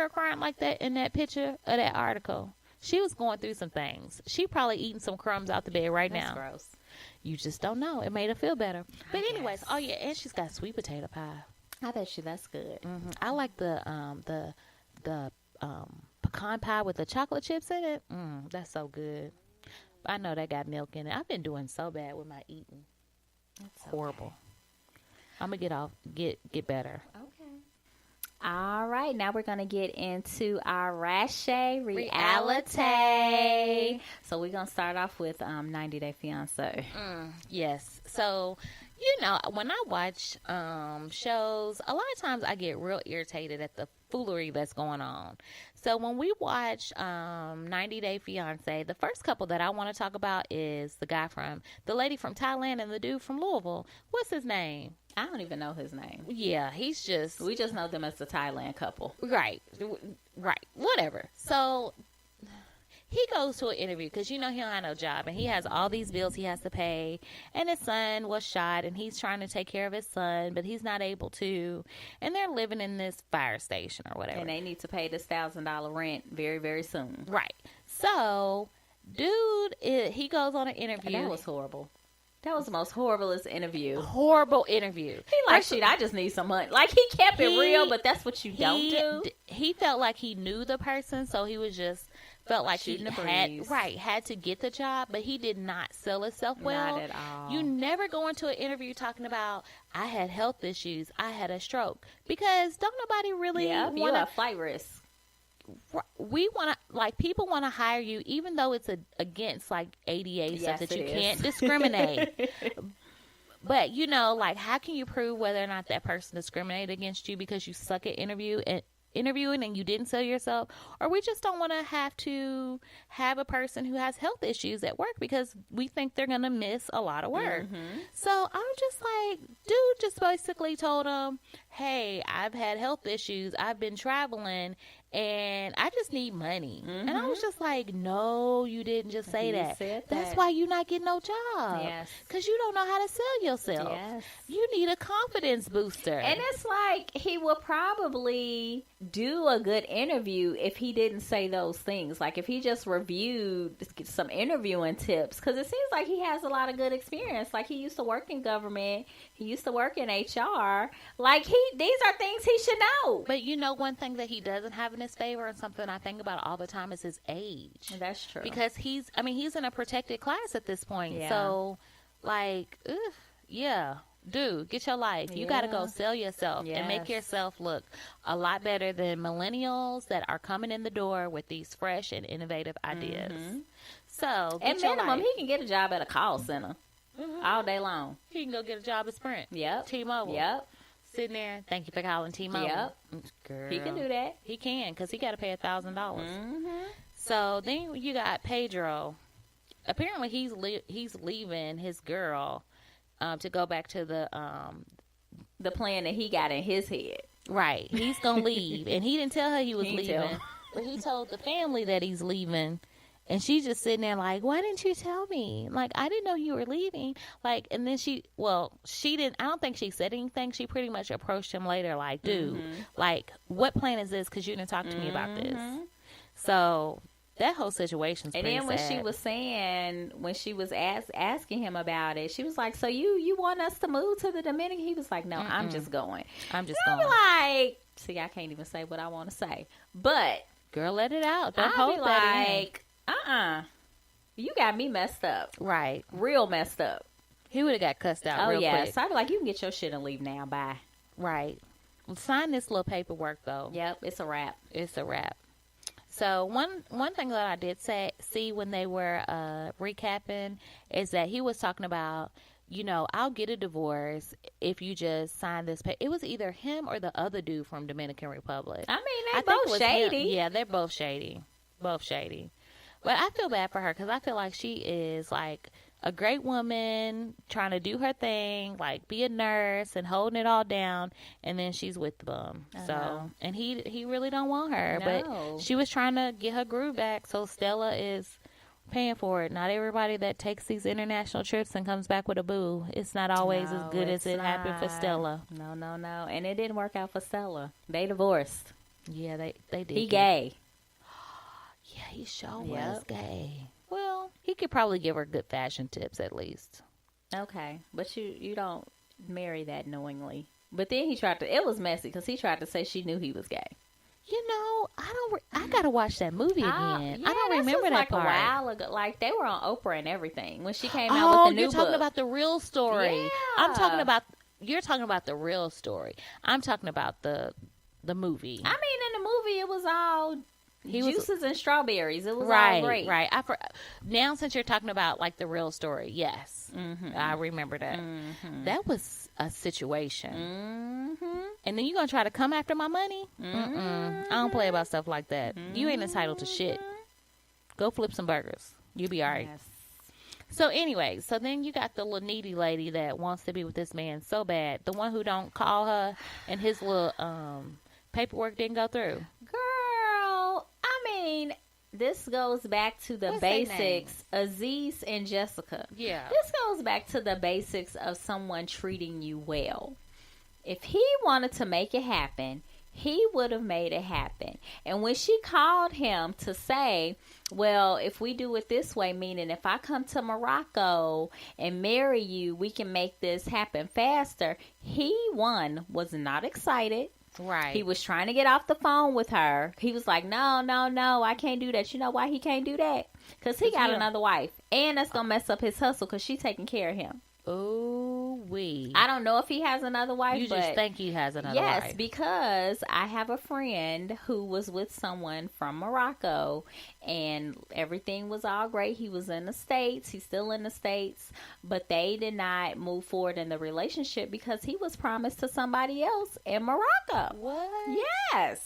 her crying like that in that picture of that article? She was going through some things. She probably eating some crumbs out the bed right now. That's gross. You just don't know. It made her feel better. But anyways, oh yeah, and she's got sweet potato pie. I bet you that's good. I like the pecan pie with the chocolate chips in it. That's so good. I know that got milk in it. I've been doing so bad with my eating. That's horrible. I'm gonna get better. Okay. All right, now we're gonna get into our Rashay reality. So we're gonna start off with 90 Day Fiance. Yes. So, when I watch shows, a lot of times I get real irritated at the foolery that's going on. So when we watch 90 Day Fiance, the first couple that I want to talk about is the lady from Thailand and the dude from Louisville. What's his name? I don't even know his name. Yeah, we just know them as the Thailand couple. Right. Whatever. So he goes to an interview because, he don't have no job and he has all these bills he has to pay, and his son was shot and he's trying to take care of his son, but he's not able to, and they're living in this fire station or whatever. And they need to pay this $1,000 rent very, very soon. Right. So, dude, he goes on an interview. That was horrible. That was the most horriblest interview. Horrible interview. He like, shit, I just need some money. Like, he kept it real, but that's what you don't do. He felt like he knew the person, so he was just felt like he had to get the job, but he did not sell himself well. Not at all. You never go into an interview talking about, I had health issues, I had a stroke, because don't nobody really you have flight risk. We want to, people want to hire you, even though it's against ADA stuff that you can't discriminate. But how can you prove whether or not that person discriminated against you because you suck at interviewing and you didn't sell yourself? Or we just don't want to have a person who has health issues at work because we think they're going to miss a lot of work. So I'm just like, dude just basically told him, hey, I've had health issues, I've been traveling, and I just need money. And I was just like, no, you didn't just say that. That's why you're not getting no job. Yes. Because you don't know how to sell yourself. Yes. You need a confidence booster. And it's like, he would probably do a good interview if he didn't say those things. Like, if he just reviewed some interviewing tips. Because it seems like he has a lot of good experience. Like, he used to work in government. He used to work in HR. Like, these are things he should know. But one thing that he doesn't have in his favor, and something I think about all the time, is his age. That's true. Because he's in a protected class at this point. Yeah. So, dude, get your life. You got to go sell yourself and make yourself look a lot better than millennials that are coming in the door with these fresh and innovative ideas. So, at minimum, he can get a job at a call center all day long. He can go get a job at Sprint. Yep. T-Mobile. Yep. Sitting there, thank you for calling T-Mobile. Yep. Girl. He can do that. He can, because he got to pay $1,000. So then you got Pedro. Apparently he's leaving his girl to go back to the plan that he got in his head. Right. He's going to leave. And he didn't tell her he was leaving. But he told the family that he's leaving. And she's just sitting there like, why didn't you tell me? Like, I didn't know you were leaving. Like, and then she didn't, I don't think she said anything. She pretty much approached him later like, dude, like, what plan is this? Because you didn't talk to me about this. So that whole situation's pretty sad. And then when she was asking him about it, she was like, so you want us to move to the Dominican? He was like, no, I'm just going. I'm just going. Like, see, I can't even say what I want to say. But, girl, let it out. Don't I'll hold be that like, you got me messed up. Right. Real messed up. He would have got cussed out real quick. So I'd be like, you can get your shit and leave now. Bye. Right. Well, sign this little paperwork, though. Yep, it's a wrap. It's a wrap. So one thing that I did see when they were recapping is that he was talking about, I'll get a divorce if you just sign this paper. It was either him or the other dude from Dominican Republic. I mean, they're both shady. Yeah, they're both shady. Both shady. But I feel bad for her because I feel like she is like a great woman trying to do her thing, like be a nurse and holding it all down, and then she's with the bum. And he really don't want her, but she was trying to get her groove back. So Stella is paying for it. Not everybody that takes these international trips and comes back with a boo. It's not always as good as it happened for Stella. No. And it didn't work out for Stella. They divorced. Yeah, they did. He gay. Yeah, he sure was gay. Well, he could probably give her good fashion tips at least. Okay, but you don't marry that knowingly. But then it was messy because he tried to say she knew he was gay. I gotta watch that movie again. I don't remember that part. A while ago. Like, they were on Oprah and everything when she came out with the new you're talking book. about the real story. Yeah. You're talking about the real story. I'm talking about the movie. I mean, in the movie, it was all juices and strawberries. It was all great. Right. Now, since you're talking about like the real story, yes, I remember that. That was a situation. And then you're gonna try to come after my money? I don't play about stuff like that. You ain't entitled to shit. Go flip some burgers. You'll be all right. Yes. So anyway, then you got the little needy lady that wants to be with this man so bad. The one who don't call her and his little paperwork didn't go through. Girl, I mean, this goes back to the basics. Aziz and Jessica. Yeah. This goes back to the basics of someone treating you well. If he wanted to make it happen, he would have made it happen. And when she called him to say, well, if we do it this way, meaning if I come to Morocco and marry you, we can make this happen faster. He, was not excited. Right. He was trying to get off the phone with her. He was like, no, I can't do that. You know why he can't do that? Because he got another wife. And that's going to mess up his hustle because she's taking care of him. Ooh-wee. I don't know if he has another wife. You just think he has another wife. Yes, because I have a friend who was with someone from Morocco, and everything was all great. He was in the States. He's still in the States, but they did not move forward in the relationship because he was promised to somebody else in Morocco. What? Yes.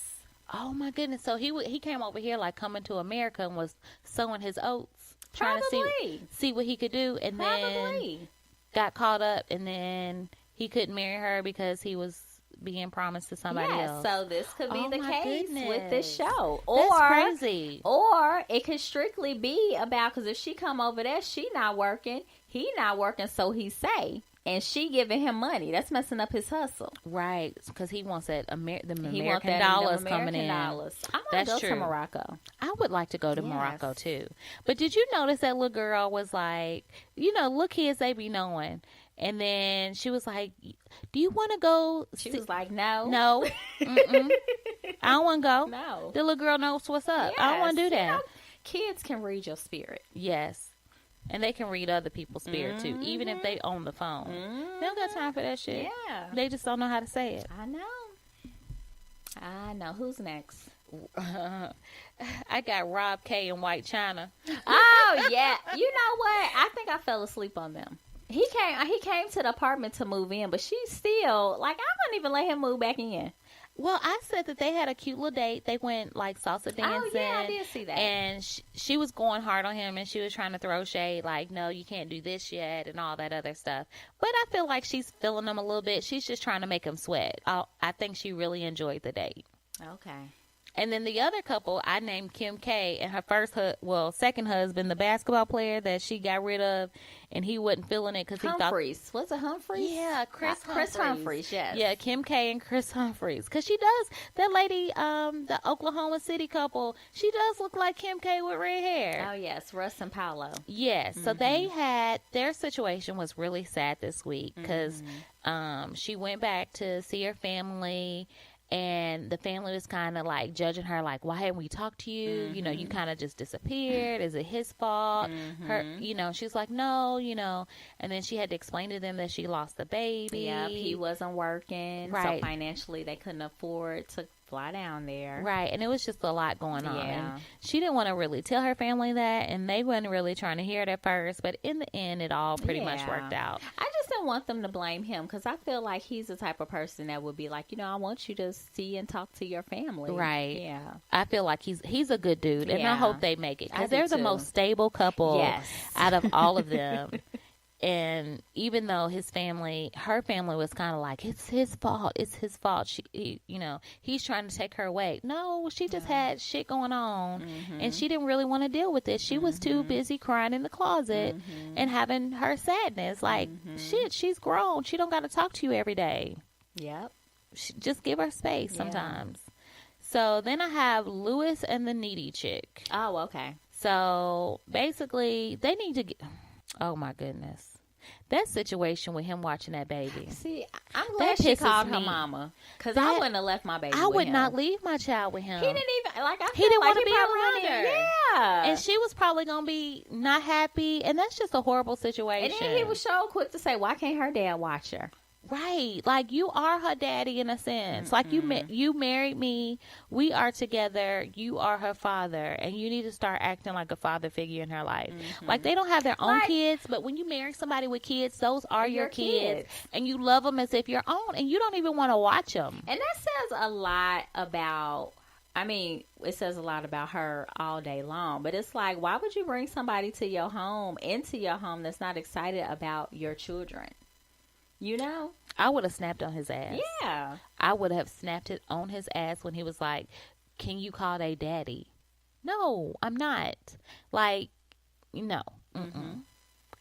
Oh, my goodness. So he came over here like coming to America and was sowing his oats, trying to see what he could do, and then got caught up, and then he couldn't marry her because he was being promised to somebody else. So this could be the case with this show. That's crazy. Or it could strictly be about, because if she come over there, she not working, he not working, so he say, and she giving him money. That's messing up his hustle. Right, because he wants the American dollars coming in. I want to go to Morocco. I would like to go to Morocco too. But did you notice that little girl was like, little kids, they be knowing. And then she was like, do you want to go? She was like, no. No. I don't want to go. No. The little girl knows what's up. I don't want to do that. Kids can read your spirit. Yes. And they can read other people's spirit too, even if they own the phone. They don't got time for that shit. Yeah. They just don't know how to say it. I know. Who's next? I got Rob K and White China. Oh, yeah. You know what? I think I fell asleep on them. He came to the apartment to move in, but she's still, like, I wouldn't even let him move back in. Well, I said that they had a cute little date. They went like salsa dancing. Oh, yeah, I did see that. And she was going hard on him, and she was trying to throw shade, like, no, you can't do this yet, and all that other stuff. But I feel like she's feeling him a little bit. She's just trying to make him sweat. I think she really enjoyed the date. Okay. And then the other couple, I named Kim K and her second husband, the basketball player that she got rid of, and he wasn't feeling it because he thought Humphreys. Was it Humphreys? Yeah, Chris Humphreys. Yes. Yeah, Kim K and Chris Humphreys, because she does. That lady, the Oklahoma City couple, she does look like Kim K with red hair. Oh yes, Russ and Paolo. Yes. So they had their situation was really sad this week because she went back to see her family. And the family was kind of like judging her, like, why haven't we talked to you? You kind of just disappeared. Is it his fault? Her, she's like, no, And then she had to explain to them that she lost the baby. Yeah, he wasn't working. Right. So financially, they couldn't afford to fly down there. Right. And it was just a lot going on. Yeah. And she didn't want to really tell her family that, and they weren't really trying to hear it at first. But in the end, it all pretty much worked out. I just don't want them to blame him, because I feel like he's the type of person that would be like, I want you to see and talk to your family. Right. Yeah. I feel like he's a good dude, and I hope they make it, because they're the most stable couple out of all of them. And even though her family was kind of like, it's his fault. He's trying to take her away. No, she just had shit going on, and she didn't really want to deal with it. She was too busy crying in the closet and having her sadness. Like, shit, she's grown. She don't got to talk to you every day. Yep. Just give her space sometimes. So then I have Lewis and the needy chick. Oh, okay. So basically, they need to get. Oh my goodness. That situation with him watching that baby. See, I'm glad she called her mama. Because I wouldn't have left my baby with him. I would not leave my child with him. He didn't even, like, he didn't want to be around her. Yeah. And she was probably going to be not happy. And that's just a horrible situation. And then he was so quick to say, why can't her dad watch her? Right. Like, you are her daddy in a sense. Mm-hmm. Like, you married me. We are together. You are her father. And you need to start acting like a father figure in her life. Mm-hmm. Like, they don't have their own kids, but when you marry somebody with kids, those are your kids. And you love them as if your own. And you don't even want to watch them. And that says a lot about... I mean, it says a lot about her all day long. But it's like, why would you bring somebody into your home that's not excited about your children? You know? I would have snapped on his ass. Yeah. I would have snapped it on his ass when he was like, can you call they daddy? No, I'm not. Like, no. Mm-mm.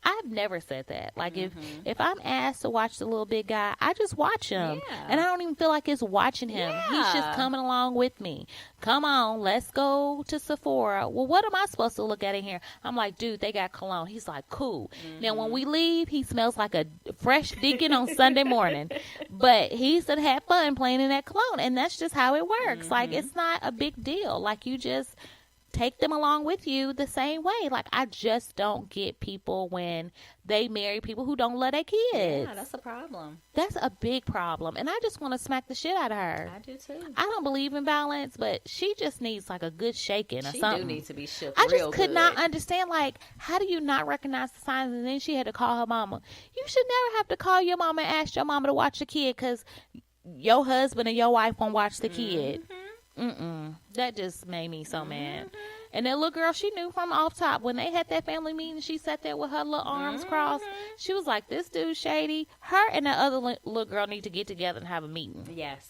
I've never said that. Like, if I'm asked to watch the little big guy, I just watch him. Yeah. And I don't even feel like it's watching him. Yeah. He's just coming along with me. Come on, let's go to Sephora. Well, what am I supposed to look at in here? I'm like, dude, they got cologne. He's like, cool. Mm-hmm. Now, when we leave, he smells like a fresh deacon on Sunday morning. But he's had fun playing in that cologne. And that's just how it works. Mm-hmm. Like, it's not a big deal. Like, you just... take them along with you the same way. Like, I just don't get people when they marry people who don't love their kids. Yeah, that's a problem. That's a big problem. And I just want to smack the shit out of her. I do too. I don't believe in violence, but she just needs like a good shaking or something. She do need to be shook I just could not understand, like, how do you not recognize the signs? And then she had to call her mama. You should never have to call your mama and ask your mama to watch the kid because your husband and your wife won't watch the kid. That just made me so mad. And that little girl, she knew from off top. When they had that family meeting, she sat there with her little arms crossed. She was like, this dude shady. Her and that other little girl need to get together and have a meeting. Yes.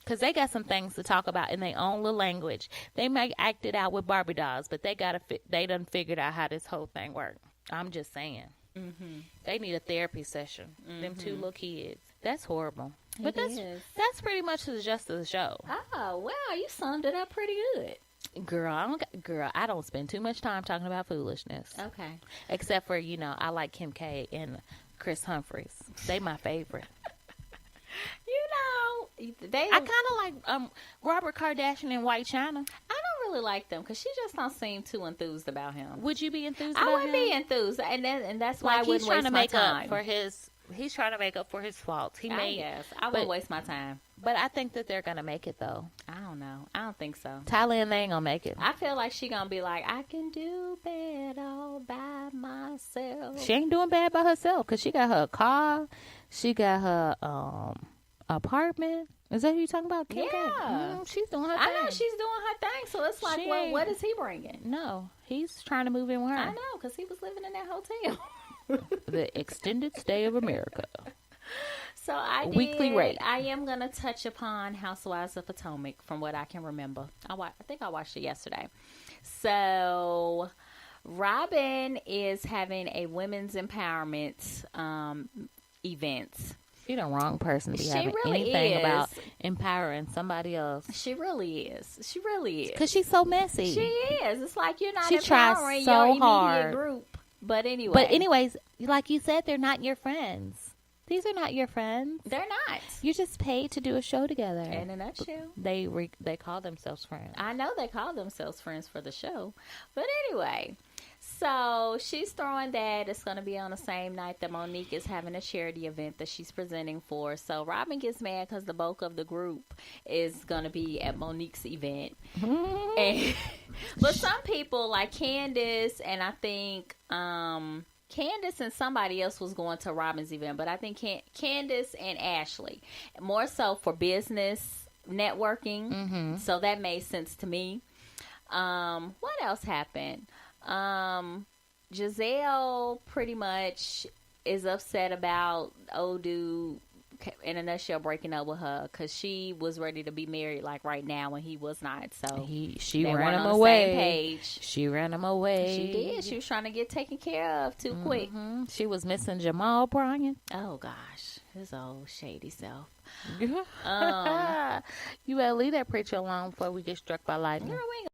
Because they got some things to talk about in their own little language. They may act it out with Barbie dolls, but they done figured out how this whole thing works. I'm just saying. Mm-hmm. They need a therapy session. Mm-hmm. Them two little kids. That's horrible. But that's pretty much the gist of the show. Oh, wow. You summed it up pretty good. Girl, I don't spend too much time talking about foolishness. Okay. Except for, I like Kim K and Chris Humphries. They my favorite. I kind of like Robert Kardashian and White China. I don't really like them because she just don't seem too enthused about him. Would you be enthused about him? I would be enthused, and that's why I wouldn't waste my time. He's trying to make up for his faults. I wouldn't waste my time. But I think that they're going to make it, though. I don't know. I don't think so. Thailand, they ain't going to make it. I feel like she going to be like, I can do bad all by myself. She ain't doing bad by herself because she got her car. She got her apartment. Is that who you talking about? Kim yeah. She's doing her thing. I know she's doing her thing. So it's like, what is he bringing? No, he's trying to move in with her. I know, because he was living in that hotel. The extended stay of America. So weekly rate. I am going to touch upon Housewives of Potomac from what I can remember. I think I watched it yesterday. So Robin is having a women's empowerment event. She's the wrong person to be having anything about empowering somebody else. She really is. She really is. Because she's so messy. She is. It's like you're not empowering your immediate group. But anyways, like you said, they're not your friends. These are not your friends. They're not. You're just paid to do a show together. In a nutshell. They call themselves friends. I know they call themselves friends for the show. But anyway, so she's throwing that. It's going to be on the same night that Monique is having a charity event that she's presenting for. So Robin gets mad because the bulk of the group is going to be at Monique's event. But some people like Candace and I think... Candace and somebody else was going to Robin's event, but I think Candace and Ashley, more so for business networking. Mm-hmm. So that made sense to me. What else happened? Giselle pretty much is upset about old dude in a nutshell breaking up with her because she was ready to be married like right now when he was not. So she ran him away. Same page. She ran him away. She did. She was trying to get taken care of too quick. She was missing Jamal Bryant. Oh gosh, His old shady self. You better leave that preacher alone before we get struck by lightning. Girl, we ain't